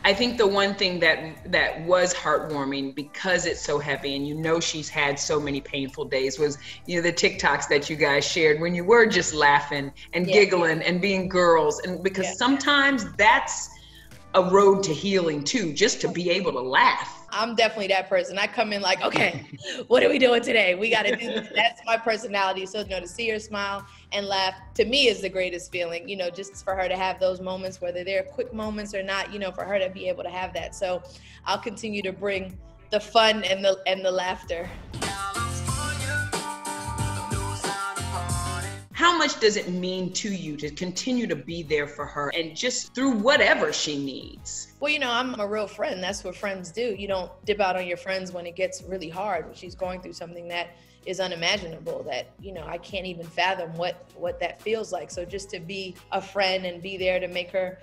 I think the one thing that was heartwarming, because it's so heavy and you know she's had so many painful days, was, you know, the TikToks that you guys shared when you were just laughing and giggling and being girls. And because sometimes that's a road to healing too, just to be able to laugh. I'm definitely that person. I come in like, okay, what are we doing today? We got to do this. That's my personality. So, you know, to see her smile and laugh, to me, is the greatest feeling, you know, just for her to have those moments, whether they're quick moments or not, you know, for her to be able to have that. So I'll continue to bring the fun and the laughter. How much does it mean to you to continue to be there for her and just through whatever she needs? Well, you know, I'm a real friend. That's what friends do. You don't dip out on your friends when it gets really hard, when she's going through something that is unimaginable, that, you know, I can't even fathom what that feels like. So just to be a friend and be there to make her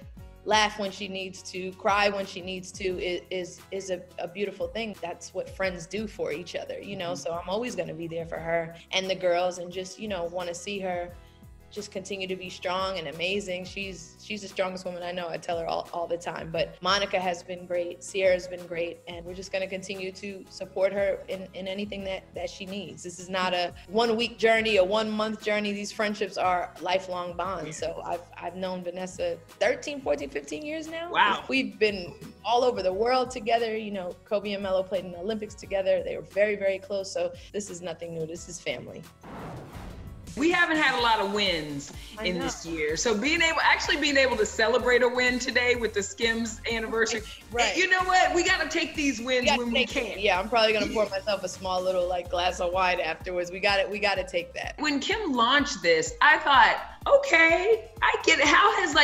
laugh when she needs to, cry when she needs to, is a beautiful thing. That's what friends do for each other, you know. So I'm always going to be there for her and the girls, and just, you know, want to see her just continue to be strong and amazing. She's the strongest woman I know. I tell her all the time. But Monica has been great. Sierra's been great. And we're just going to continue to support her in anything that she needs. This is not a 1 week journey, a 1 month journey. These friendships are lifelong bonds. So I've known Vanessa 13, 14, 15 years now. Wow. We've been all over the world together. You know, Kobe and Melo played in the Olympics together. They were very, very close. So this is nothing new. This is family. We haven't had a lot of wins in this year. So being able to celebrate a win today with the SKIMS anniversary, right. You know what? We got to take these wins when we can. Yeah, I'm probably going to pour myself a small little glass of wine afterwards. We got to take that. When Kim launched this, I thought, okay, I get it. How has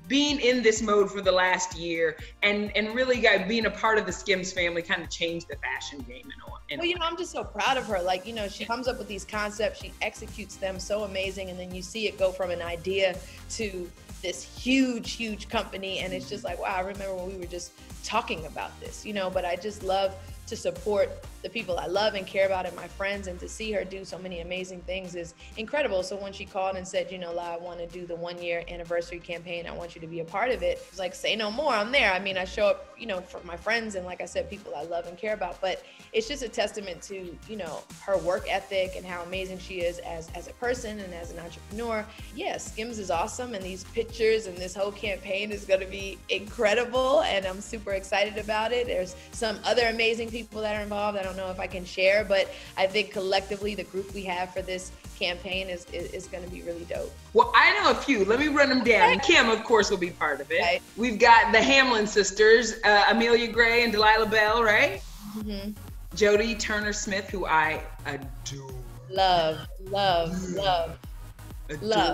being in this mode for the last year and really being a part of the SKIMS family kind of changed the fashion game and all? Well, you know, I'm just so proud of her. You know, she comes up with these concepts, she executes them so amazing, and then you see it go from an idea to this huge, huge company, and it's just like, wow, I remember when we were just talking about this, you know. But I just love to support the people I love and care about and my friends, and to see her do so many amazing things is incredible. So when she called and said, you know, I want to do the 1 year anniversary campaign, I want you to be a part of it, it's like, say no more, I'm there. I mean, I show up, you know, for my friends and, like I said, people I love and care about, but it's just a testament to, you know, her work ethic and how amazing she is as a person and as an entrepreneur. Yeah, SKIMS is awesome, and these pictures and this whole campaign is going to be incredible, and I'm super excited about it. There's some other amazing people that are involved. I don't know if I can share, but I think collectively the group we have for this campaign is going to be really dope. Well, I know a few. Let me run them down. And Kim, of course, will be part of it. Right. We've got the Hamlin sisters, Amelia Gray and Delilah Bell, right? Mm-hmm. Jody Turner Smith, who I adore. Love.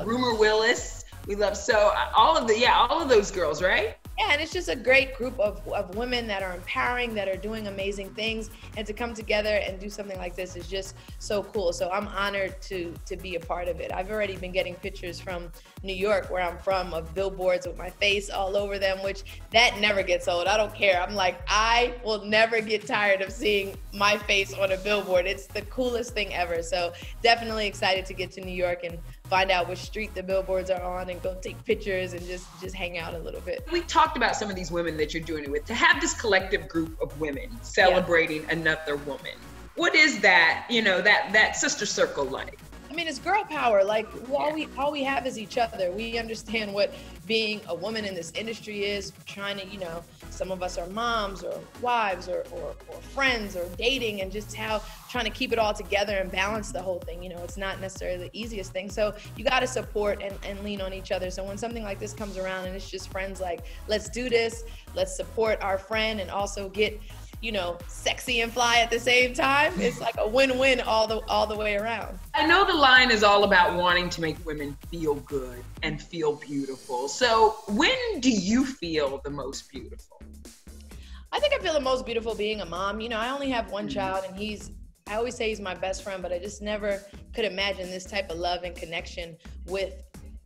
Rumor Willis, we love. So all of those girls, right? Yeah, and it's just a great group of women that are empowering, that are doing amazing things, and to come together and do something like this is just so cool. So I'm honored to be a part of it. I've already been getting pictures from New York, where I'm from, of billboards with my face all over them, which that never gets old. I don't care. I'm like, I will never get tired of seeing my face on a billboard. It's the coolest thing ever. So definitely excited to get to New York and find out which street the billboards are on and go take pictures and just hang out a little bit. We talked about some of these women that you're doing it with. To have this collective group of women celebrating another woman, what is that, you know, that sister circle like? I mean, it's girl power. All we have is each other. We understand what being a woman in this industry is, trying to, you know, some of us are moms or wives or friends or dating, and just how trying to keep it all together and balance the whole thing. You know, it's not necessarily the easiest thing. So you got to support and lean on each other. So when something like this comes around and it's just friends, like, let's do this, let's support our friend and also get, you know, sexy and fly at the same time. It's like a win-win all the way around. I know the line is all about wanting to make women feel good and feel beautiful. So when do you feel the most beautiful? I think I feel the most beautiful being a mom. You know, I only have one child, and I always say he's my best friend, but I just never could imagine this type of love and connection with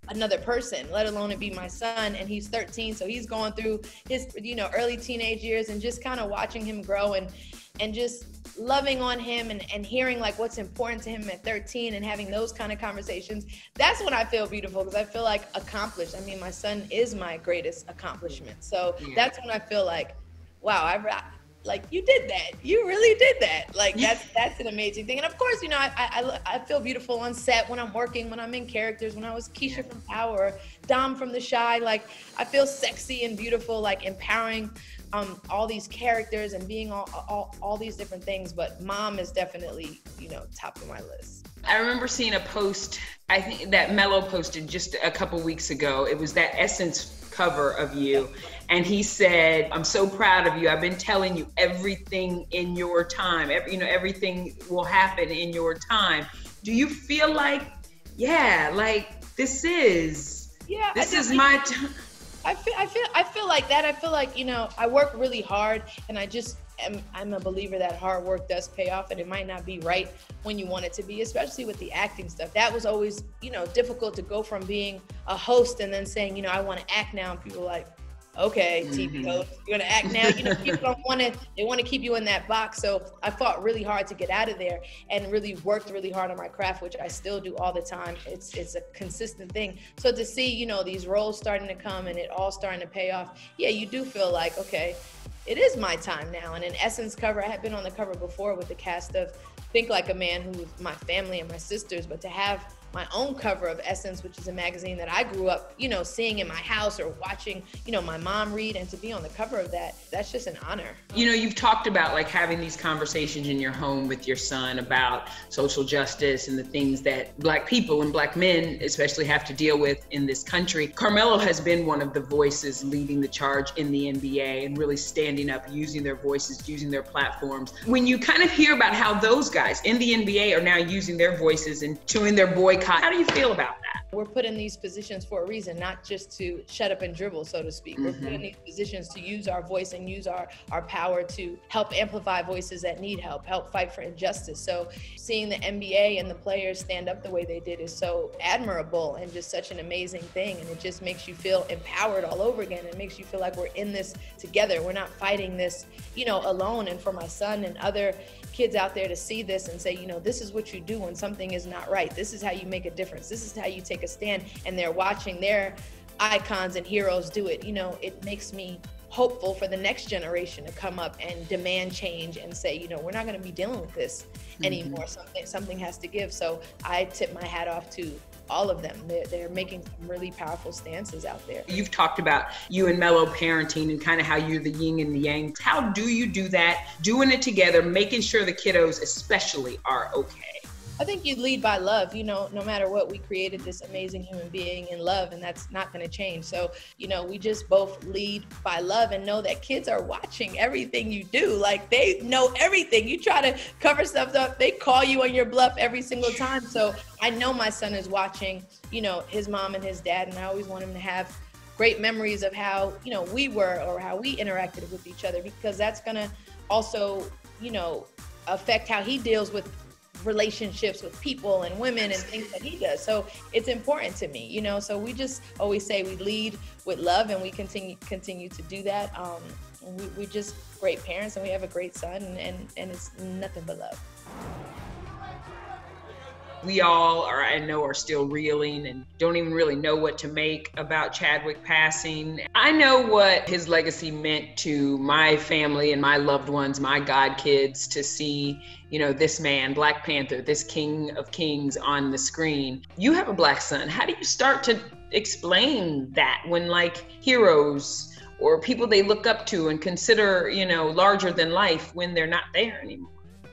another person, let alone it be my son. And he's 13, so he's going through his, you know, early teenage years, and just kind of watching him grow and just loving on him and hearing like what's important to him at 13 and having those kind of conversations, that's when I feel beautiful, because I feel like accomplished. I mean, my son is my greatest accomplishment. So that's when I feel like, wow, like you did that. You really did that. Like that's an amazing thing. And of course, you know, I feel beautiful on set when I'm working, when I'm in characters, when I was Keisha from Power, or Dom from The Chi. Like I feel sexy and beautiful, like empowering all these characters and being all these different things. But mom is definitely, you know, top of my list. I remember seeing a post, I think that Melo posted just a couple weeks ago. It was that Essence cover of you. And he said, I'm so proud of you. I've been telling you everything in your time. Everything will happen in your time. Do you feel like, this is my time? I feel like that. I feel like, you know, I work really hard, and I'm a believer that hard work does pay off, and it might not be right when you want it to be, especially with the acting stuff. That was always, you know, difficult to go from being a host and then saying, you know, I want to act now. And people are like, okay, TV host, you're gonna act now. You know, people don't want to, they want to keep you in that box. So I fought really hard to get out of there and really worked really hard on my craft, which I still do all the time. It's a consistent thing. So to see, you know, these roles starting to come and it all starting to pay off, yeah, you do feel like, okay, it is my time now. And an Essence cover, I had been on the cover before with the cast of Think Like a Man, who was my family and my sisters, but to have my own cover of Essence, which is a magazine that I grew up, you know, seeing in my house or watching, you know, my mom read, and to be on the cover of that, that's just an honor. You know, you've talked about like having these conversations in your home with your son about social justice and the things that Black people and Black men especially have to deal with in this country. Carmelo has been one of the voices leading the charge in the NBA and really standing up, using their voices, using their platforms. When you kind of hear about how those guys in the NBA are now using their voices and doing their boycott, how do you feel about that? We're put in these positions for a reason, not just to shut up and dribble, so to speak. We're put in these positions to use our voice and use our power to help amplify voices that need help fight for injustice. So seeing the NBA and the players stand up the way they did is so admirable and just such an amazing thing. And it just makes you feel empowered all over again. It makes you feel like we're in this together. We're not fighting this, you know, alone. And for my son and other kids out there to see this and say, you know, this is what you do when something is not right. This is how you make a difference. This is how you take a stand. And they're watching their icons and heroes do it. You know, it makes me hopeful for the next generation to come up and demand change and say, you know, we're not going to be dealing with this anymore. Something has to give. So I tip my hat off to all of them. They're making some really powerful stances out there. You've talked about you and Melo parenting and kind of how you're the yin and the yang. How do you do that? Doing it together, making sure the kiddos especially are okay. I think you lead by love. You know, no matter what, we created this amazing human being in love, and that's not going to change. So, you know, we just both lead by love and know that kids are watching everything you do. Like, they know everything. You try to cover stuff up, they call you on your bluff every single time. So I know my son is watching, you know, his mom and his dad, and I always want him to have great memories of how, you know, we were or how we interacted with each other, because that's going to also, you know, affect how he deals with relationships with people and women and things that he does. So it's important to me, you know, so we just always say we lead with love, and we continue to do that. We're just great parents, and we have a great son, and it's nothing but love. We all are still reeling and don't even really know what to make about Chadwick passing. I know what his legacy meant to my family and my loved ones, my godkids, to see, you know, this man, Black Panther, this King of Kings on the screen. You have a Black son. How do you start to explain that when, like, heroes or people they look up to and consider, you know, larger than life, when they're not there anymore?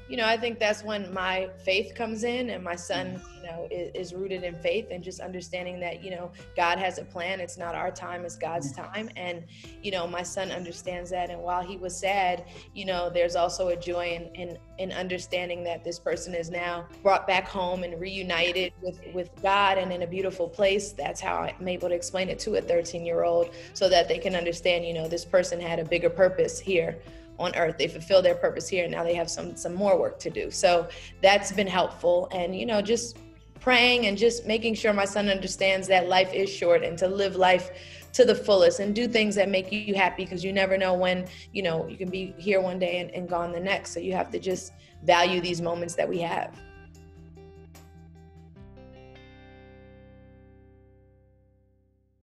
You know, I think that's when my faith comes in, and my son, you know, is rooted in faith and just understanding that, you know, God has a plan. It's not our time, it's God's time. And, you know, my son understands that. And while he was sad, you know, there's also a joy in understanding that this person is now brought back home and reunited with God and in a beautiful place. That's how I'm able to explain it to a 13-year-old, so that they can understand, you know, this person had a bigger purpose here on earth. They fulfilled their purpose here, and now they have some more work to do. So that's been helpful. And, you know, just praying and just making sure my son understands that life is short and to live life to the fullest and do things that make you happy, because you never know when, you know, you can be here one day and gone the next. So you have to just value these moments that we have.